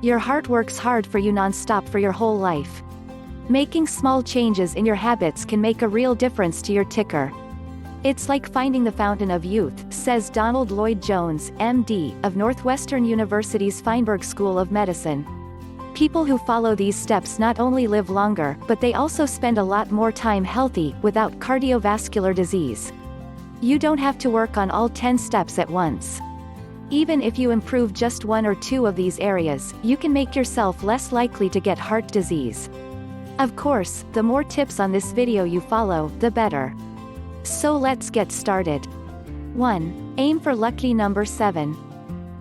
Your heart works hard for you non-stop for your whole life. Making small changes in your habits can make a real difference to your ticker. It's like finding the fountain of youth, says Donald Lloyd Jones, MD, of Northwestern University's Feinberg School of Medicine. People who follow these steps not only live longer, but they also spend a lot more time healthy, without cardiovascular disease. You don't have to work on all 10 steps at once. Even if you improve just one or two of these areas, you can make yourself less likely to get heart disease. Of course, the more tips on this video you follow, the better. So let's get started. 1. Aim for lucky number 7.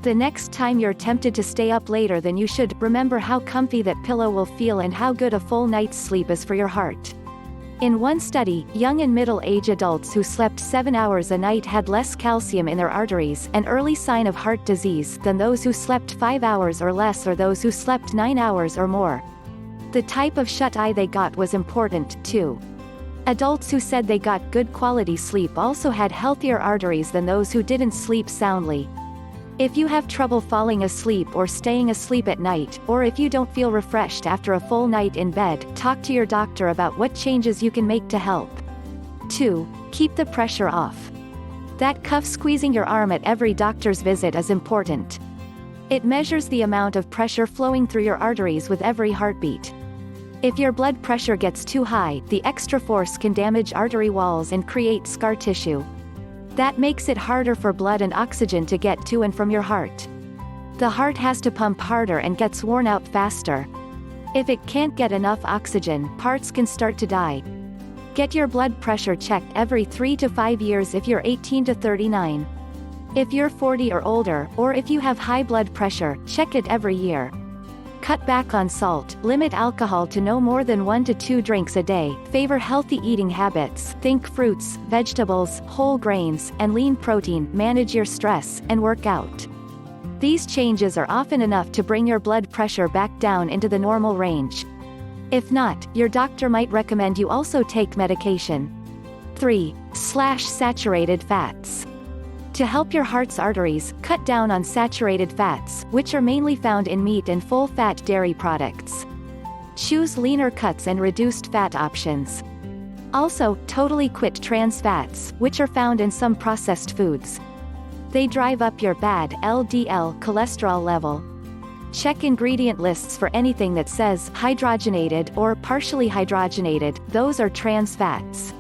The next time you're tempted to stay up later than you should, remember how comfy that pillow will feel and how good a full night's sleep is for your heart. In one study, young and middle-aged adults who slept 7 hours a night had less calcium in their arteries, an early sign of heart disease, than those who slept 5 hours or less or those who slept 9 hours or more. The type of shut-eye they got was important, too. Adults who said they got good quality sleep also had healthier arteries than those who didn't sleep soundly. If you have trouble falling asleep or staying asleep at night, or if you don't feel refreshed after a full night in bed, talk to your doctor about what changes you can make to help. 2. Keep the pressure off. That cuff squeezing your arm at every doctor's visit is important. It measures the amount of pressure flowing through your arteries with every heartbeat. If your blood pressure gets too high, the extra force can damage artery walls and create scar tissue. That makes it harder for blood and oxygen to get to and from your heart. The heart has to pump harder and gets worn out faster. If it can't get enough oxygen, parts can start to die. Get your blood pressure checked every 3 to 5 years if you're 18 to 39. If you're 40 or older, or if you have high blood pressure, check it every year. Cut back on salt, limit alcohol to no more than 1 to 2 drinks a day, favor healthy eating habits, think fruits, vegetables, whole grains, and lean protein, manage your stress, and work out. These changes are often enough to bring your blood pressure back down into the normal range. If not, your doctor might recommend you also take medication. 3. Saturated fats. To help your heart's arteries, cut down on saturated fats, which are mainly found in meat and full-fat dairy products. Choose leaner cuts and reduced fat options. Also, totally quit trans fats, which are found in some processed foods. They drive up your bad LDL cholesterol level. Check ingredient lists for anything that says hydrogenated or partially hydrogenated, those are trans fats.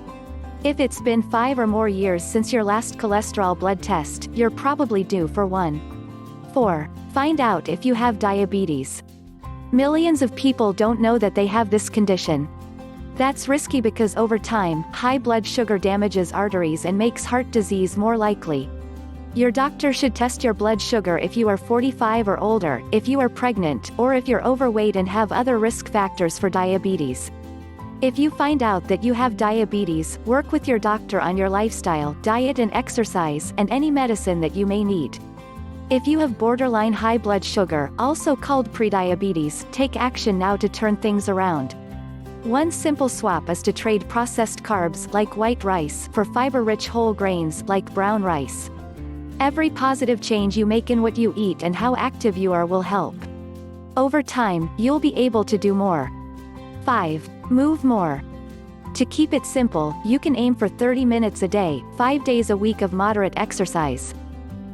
If it's been 5 or more years since your last cholesterol blood test, you're probably due for one. 4. Find out if you have diabetes. Millions of people don't know that they have this condition. That's risky because over time, high blood sugar damages arteries and makes heart disease more likely. Your doctor should test your blood sugar if you are 45 or older, if you are pregnant, or if you're overweight and have other risk factors for diabetes. If you find out that you have diabetes, work with your doctor on your lifestyle, diet and exercise, and any medicine that you may need. If you have borderline high blood sugar, also called prediabetes, take action now to turn things around. One simple swap is to trade processed carbs, like white rice, for fiber-rich whole grains, like brown rice. Every positive change you make in what you eat and how active you are will help. Over time, you'll be able to do more. 5. Move more. To keep it simple, you can aim for 30 minutes a day, 5 days a week of moderate exercise.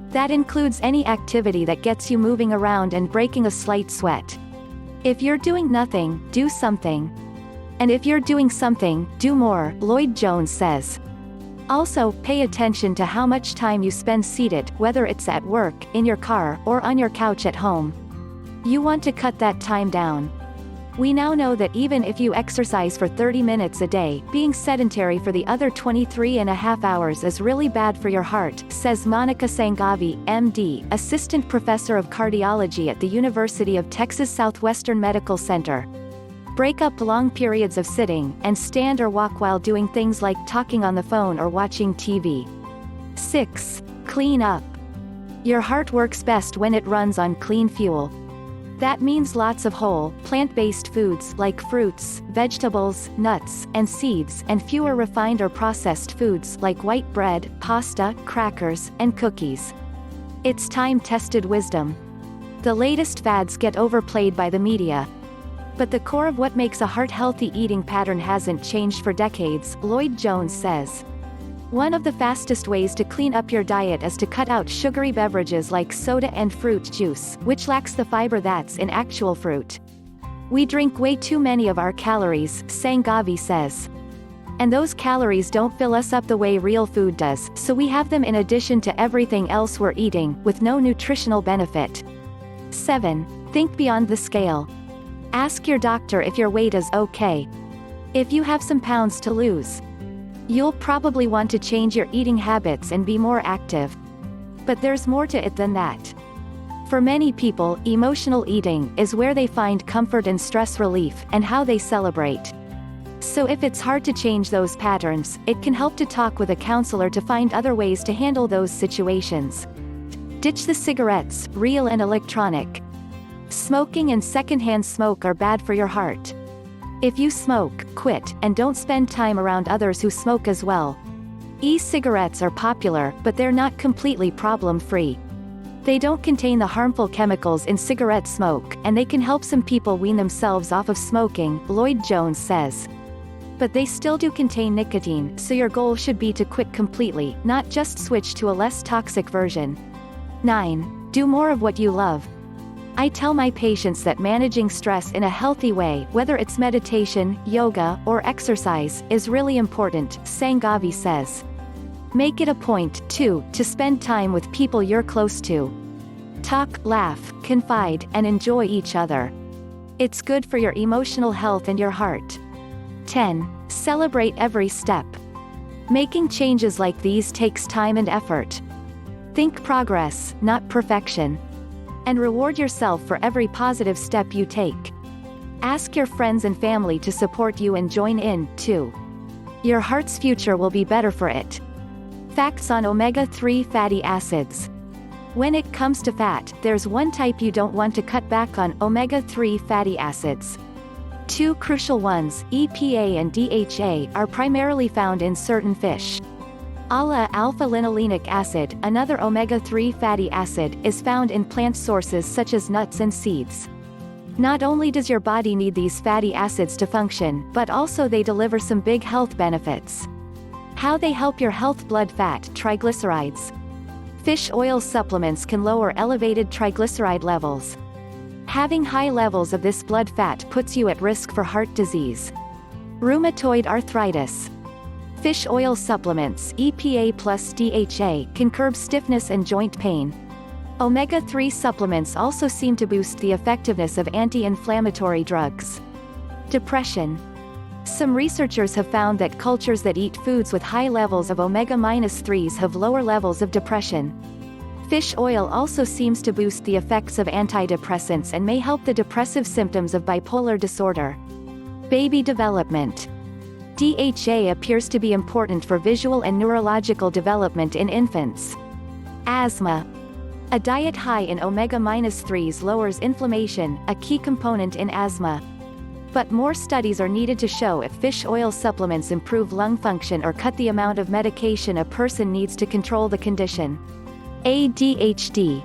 That includes any activity that gets you moving around and breaking a slight sweat. If you're doing nothing, do something. And if you're doing something, do more, Lloyd Jones says. Also, pay attention to how much time you spend seated, whether it's at work, in your car, or on your couch at home. You want to cut that time down. We now know that even if you exercise for 30 minutes a day, being sedentary for the other 23.5 hours is really bad for your heart, says Monica Sangavi, MD, Assistant Professor of Cardiology at the University of Texas Southwestern Medical Center. Break up long periods of sitting, and stand or walk while doing things like talking on the phone or watching TV. 6. Clean up. Your heart works best when it runs on clean fuel. That means lots of whole, plant-based foods like fruits, vegetables, nuts, and seeds, and fewer refined or processed foods like white bread, pasta, crackers, and cookies. It's time-tested wisdom. The latest fads get overplayed by the media. But the core of what makes a heart-healthy eating pattern hasn't changed for decades, Lloyd Jones says. One of the fastest ways to clean up your diet is to cut out sugary beverages like soda and fruit juice, which lacks the fiber that's in actual fruit. We drink way too many of our calories, Sangavi says. And those calories don't fill us up the way real food does, so we have them in addition to everything else we're eating, with no nutritional benefit. 7. Think beyond the scale. Ask your doctor if your weight is okay. If you have some pounds to lose, you'll probably want to change your eating habits and be more active. But there's more to it than that. For many people, emotional eating is where they find comfort and stress relief, and how they celebrate. So if it's hard to change those patterns, it can help to talk with a counselor to find other ways to handle those situations. Ditch the cigarettes, real and electronic. Smoking and secondhand smoke are bad for your heart. If you smoke, quit, and don't spend time around others who smoke as well. E-cigarettes are popular, but they're not completely problem-free. They don't contain the harmful chemicals in cigarette smoke, and they can help some people wean themselves off of smoking, Lloyd Jones says. But they still do contain nicotine, so your goal should be to quit completely, not just switch to a less toxic version. 9. Do more of what you love. I tell my patients that managing stress in a healthy way, whether it's meditation, yoga, or exercise, is really important, Sangavi says. Make it a point, too, to spend time with people you're close to. Talk, laugh, confide, and enjoy each other. It's good for your emotional health and your heart. 10. Celebrate every step. Making changes like these takes time and effort. Think progress, not perfection. And reward yourself for every positive step you take. Ask your friends and family to support you and join in, too. Your heart's future will be better for it. Facts on omega-3 fatty acids. When it comes to fat, there's one type you don't want to cut back on: omega-3 fatty acids. Two crucial ones, EPA and DHA, are primarily found in certain fish. Alpha-linolenic acid, another omega-3 fatty acid, is found in plant sources such as nuts and seeds. Not only does your body need these fatty acids to function, but also they deliver some big health benefits. How they help your health: blood fat, triglycerides. Fish oil supplements can lower elevated triglyceride levels. Having high levels of this blood fat puts you at risk for heart disease. Rheumatoid arthritis. Fish oil supplements, EPA plus DHA, can curb stiffness and joint pain. Omega-3 supplements also seem to boost the effectiveness of anti-inflammatory drugs. Depression. Some researchers have found that cultures that eat foods with high levels of omega-3s have lower levels of depression. Fish oil also seems to boost the effects of antidepressants and may help the depressive symptoms of bipolar disorder. Baby development. DHA appears to be important for visual and neurological development in infants. Asthma. A diet high in omega-3s lowers inflammation, a key component in asthma. But more studies are needed to show if fish oil supplements improve lung function or cut the amount of medication a person needs to control the condition. ADHD.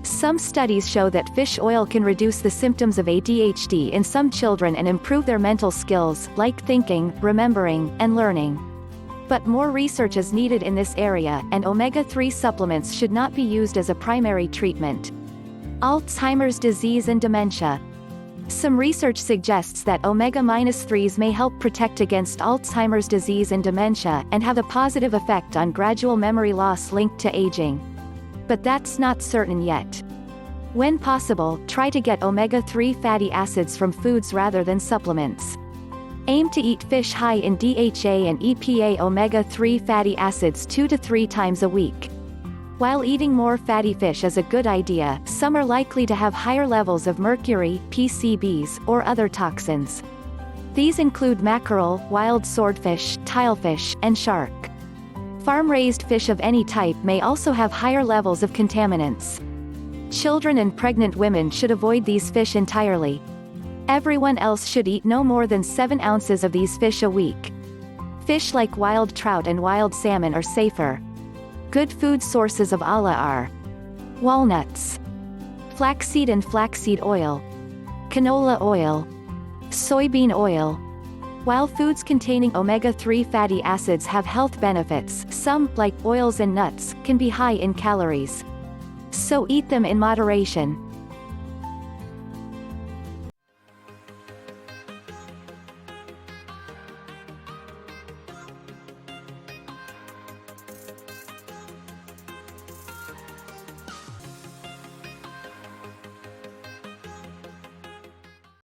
Some studies show that fish oil can reduce the symptoms of ADHD in some children and improve their mental skills, like thinking, remembering, and learning. But more research is needed in this area, and omega-3 supplements should not be used as a primary treatment. Alzheimer's disease and dementia. Some research suggests that omega-3s may help protect against Alzheimer's disease and dementia, and have a positive effect on gradual memory loss linked to aging. But that's not certain yet. When possible, try to get omega-3 fatty acids from foods rather than supplements. Aim to eat fish high in DHA and EPA omega-3 fatty acids 2 to 3 times a week. While eating more fatty fish is a good idea, some are likely to have higher levels of mercury, PCBs, or other toxins. These include mackerel, wild swordfish, tilefish, and shark. Farm-raised fish of any type may also have higher levels of contaminants. Children and pregnant women should avoid these fish entirely. Everyone else should eat no more than 7 ounces of these fish a week. Fish like wild trout and wild salmon are safer. Good food sources of ALA are walnuts. Flaxseed and flaxseed oil. Canola oil. Soybean oil. While foods containing omega-3 fatty acids have health benefits, some, like oils and nuts, can be high in calories. So eat them in moderation.